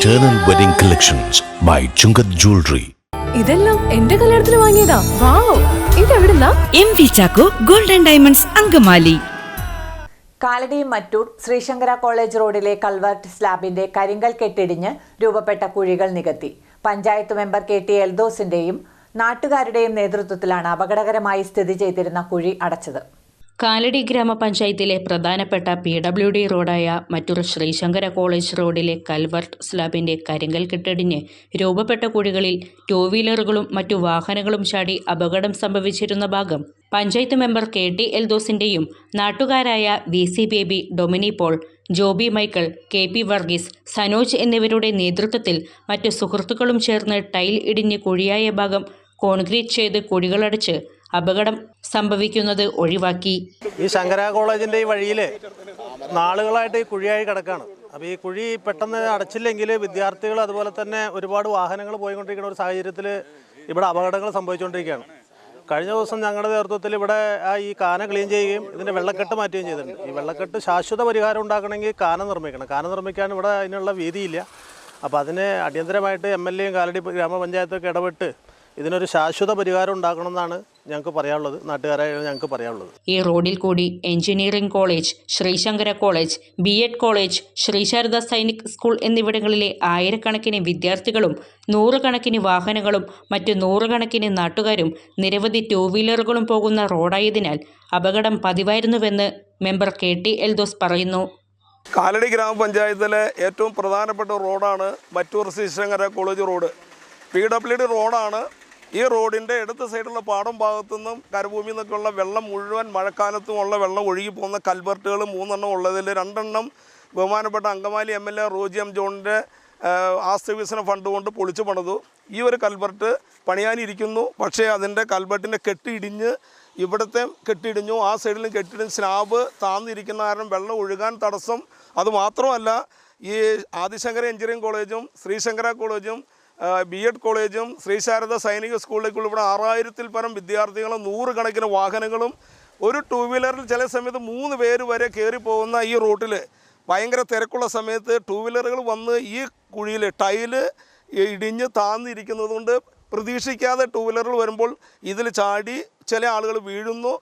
Eternal Wedding Collections by Chungat Jewelry. ഇതെല്ലാം എന്റെ കല്യാണത്തിന് വാങ്ങിയതാ. വാവ്, ഇതെവിടുന്നാ? MV Chacko golden diamonds Angamaly. Kalady Mattoor Sreesankara college റോഡിലെ കൾവർട്ട് സ്ലാബിന്റെ കരിങ്കൽ കെട്ടിടിഞ്ഞ് രൂപപ്പെട്ട കുഴികൾ നികത്തി. പഞ്ചായത്ത് മെമ്പർ KT എൽദോസിന്റെയും നാട്ടുകാരുടെയും നേതൃത്വത്തിലാണ് അപകടകരമായി സ്ഥിതി ചെയ്തിരുന്ന കുഴി അടച്ചത്. കാലടി ഗ്രാമപഞ്ചായത്തിലെ പ്രധാനപ്പെട്ട PWD റോഡായ മറ്റൂർ ശ്രീശങ്കര കോളേജ് റോഡിലെ കൽവർട്ട് സ്ലാബിന്റെ കരിങ്കൽ കെട്ടിടിഞ്ഞ് രൂപപ്പെട്ട കുഴികളിൽ 2 വീലറുകളും മറ്റു വാഹനങ്ങളും ചാടി അപകടം സംഭവിച്ചിരുന്ന ഭാഗം പഞ്ചായത്ത് മെമ്പർ KT എൽദോസിന്റെയും നാട്ടുകാരായ VC Baby, Domini Paul, Joby Michael, KP Varghese, Sanoj എന്നിവരുടെ നേതൃത്വത്തിൽ മറ്റു സുഹൃത്തുക്കളും ചേർന്ന് ടൈൽ ഇടിഞ്ഞ് കുഴിയായ ഭാഗം കോൺക്രീറ്റ് ചെയ്ത് കുഴികളടച്ച് അപകടം സംഭവിക്കുന്നത് ഒഴിവാക്കി. ഈ ശങ്കര കോളേജിൻ്റെ ഈ വഴിയിൽ നാളുകളായിട്ട് ഈ കുഴിയായി കിടക്കുകയാണ്. അപ്പോൾ ഈ കുഴി പെട്ടെന്ന് അടച്ചില്ലെങ്കിൽ വിദ്യാർത്ഥികൾ അതുപോലെ തന്നെ ഒരുപാട് വാഹനങ്ങൾ പോയിക്കൊണ്ടിരിക്കുന്ന ഒരു സാഹചര്യത്തിൽ ഇവിടെ അപകടങ്ങൾ സംഭവിച്ചുകൊണ്ടിരിക്കുകയാണ്. കഴിഞ്ഞ ദിവസം ഞങ്ങളുടെ നേതൃത്വത്തിൽ ഇവിടെ ഈ കാന ക്ലീൻ ചെയ്യുകയും ഇതിൻ്റെ വെള്ളക്കെട്ട് മാറ്റുകയും ചെയ്തിട്ടുണ്ട്. ഈ വെള്ളക്കെട്ട് ശാശ്വത പരിഹാരം ഉണ്ടാക്കണമെങ്കിൽ കാന നിർമ്മിക്കണം. കാന നിർമ്മിക്കാൻ ഇവിടെ അതിനുള്ള വീതിയില്ല. അപ്പോൾ അതിന് അടിയന്തരമായിട്ട് MLAയും കാലടി ഗ്രാമപഞ്ചായത്തൊക്കെ ഇടപെട്ട് ഇതിനൊരു ശാശ്വത പരിഹാരം ഉണ്ടാക്കണമെന്നാണ് ഞങ്ങൾക്ക് പറയാനുള്ളത്, നാട്ടുകാരായ ഞങ്ങൾക്ക് പറയാനുള്ളത്. ഈ റോഡിൽ കൂടി engineering college, Sreesankara college, BEd college, Sreesarada Sainik school എന്നിവിടങ്ങളിലെ ആയിരക്കണക്കിന് വിദ്യാർത്ഥികളും 100 കണക്കിന് വാഹനങ്ങളും മറ്റു 100 കണക്കിന് നാട്ടുകാരും നിരവധി 2 വീലറുകളും പോകുന്ന റോഡായതിനാൽ അപകടം പതിവായിരുന്നുവെന്ന് മെമ്പർ KT എൽദോസ് പറയുന്നു. കാലടി ഗ്രാമപഞ്ചായത്തിലെ ഏറ്റവും പ്രധാനപ്പെട്ട റോഡാണ് Mattoor Sreesankara college road. PWD റോഡാണ്. ഈ റോഡിൻ്റെ ഇടത്ത് സൈഡിലുള്ള പാടം ഭാഗത്തുനിന്നും കരഭൂമിയിൽ നിന്നൊക്കെയുള്ള വെള്ളം മുഴുവൻ മഴക്കാലത്തുമുള്ള വെള്ളം ഒഴുകി പോകുന്ന കൽവർട്ടുകൾ 3 എണ്ണം ഉള്ളതിൽ 2 എണ്ണം ബഹുമാനപ്പെട്ട അങ്കമാലി MLA റോജി M ജോണിൻ്റെ ആസ്തി വികസന ഫണ്ട് കൊണ്ട് പൊളിച്ചു പണിതു. ഈ ഒരു കൽവർട്ട് പണിയാനിരിക്കുന്നു. പക്ഷേ അതിൻ്റെ കൽവർട്ടിൻ്റെ കെട്ടിയിടിഞ്ഞ് ഇവിടുത്തെ കെട്ടിയിടിഞ്ഞു, ആ സൈഡിലും കെട്ടിയിടിഞ്ഞ് സ്ലാബ് താന്നിരിക്കുന്ന കാരണം വെള്ളം ഒഴുകാൻ തടസ്സം. അതുമാത്രമല്ല, ഈ ആദിശങ്കര എഞ്ചിനീയറിംഗ് കോളേജും ശ്രീശങ്കര കോളേജും BEd കോളേജും ശ്രീശാരദ സൈനിക സ്കൂളിലേക്കുള്ള ഇവിടെ 6000-ൽ പരം വിദ്യാർത്ഥികളും 100 കണക്കിന് വാഹനങ്ങളും ഒരു 2 വീലറിൽ ചില സമയത്ത് 3 പേര് വരെ കയറി പോകുന്ന ഈ റൂട്ടിൽ ഭയങ്കര തിരക്കുള്ള സമയത്ത് 2 വീലറുകൾ വന്ന് ഈ കുഴിയിൽ ടൈല് ഇടിഞ്ഞ് താന്നിരിക്കുന്നത് കൊണ്ട് പ്രതീക്ഷിക്കാതെ 2 വീലറുകൾ വരുമ്പോൾ ഇതിൽ ചാടി ചില ആളുകൾ വീഴുന്നു,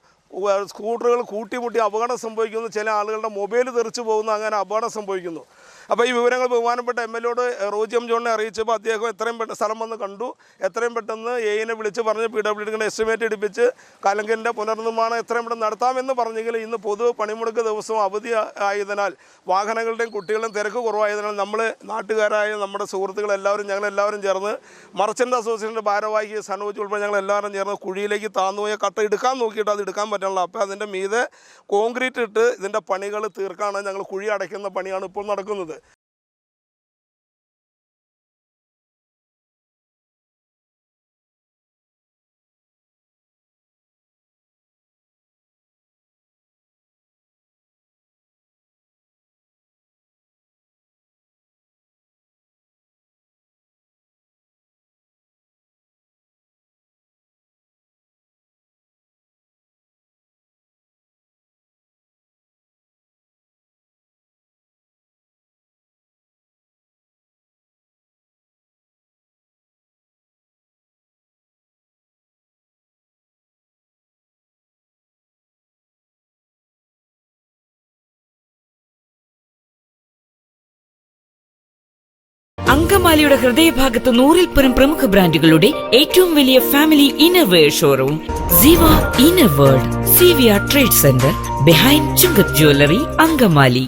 സ്കൂട്ടറുകൾ കൂട്ടിമുട്ടി അപകടം സംഭവിക്കുന്നു, ചില ആളുകളുടെ മൊബൈൽ തെറിച്ച് പോകുന്നു, അങ്ങനെ അപകടം സംഭവിക്കുന്നു. അപ്പോൾ ഈ വിവരങ്ങൾ ബഹുമാനപ്പെട്ട MLAയോട് റോജി M ജോണിനെ അറിയിച്ചപ്പോൾ അദ്ദേഹം എത്രയും പെട്ടെന്ന് സ്ഥലം വന്ന് കണ്ടു. എത്രയും പെട്ടെന്ന് AIനെ വിളിച്ച് പറഞ്ഞ് PWD എസ്റ്റിമേറ്റ് എടുപ്പിച്ച് കലങ്കിൻ്റെ പുനർനിർമ്മാണം എത്രയും പെട്ടെന്ന് നടത്താമെന്ന് പറഞ്ഞെങ്കിൽ ഇന്ന് പൊതു പണിമുടക്ക് ദിവസവും അവധി ആയതിനാൽ വാഹനങ്ങളുടെയും കുട്ടികളുടെയും തിരക്ക് കുറവായതിനാൽ നമ്മൾ നാട്ടുകാരായ നമ്മുടെ സുഹൃത്തുക്കളെല്ലാവരും ഞങ്ങളെല്ലാവരും ചേർന്ന് മർച്ചൻ്റ് അസോസിയേഷൻ്റെ ഭാരവാഹി സനോജ് ഉൾപ്പെടെ ഞങ്ങളെല്ലാവരും ചേർന്ന് കുഴിയിലേക്ക് താന്നുപോയ കട്ട എടുക്കാൻ നോക്കിയിട്ട് അത് എടുക്കാൻ പറ്റുന്നില്ല. അപ്പോൾ അതിൻ്റെ മീതെ കോൺക്രീറ്റ് ഇട്ട് ഇതിൻ്റെ പണികൾ തീർക്കാണ് ഞങ്ങൾ കുഴി അടയ്ക്കുന്ന പണിയാണ് ഇപ്പോൾ നടക്കുന്നത്. അങ്കമാലിയുടെ ഹൃദയഭാഗത്ത് 100-ൽ പരം പ്രമുഖ ബ്രാൻഡുകളുടെ ഏറ്റവും വലിയ family innerwear showroom Siva inner world, CVR trade centre, behind Chungath jewellery, Angamaly.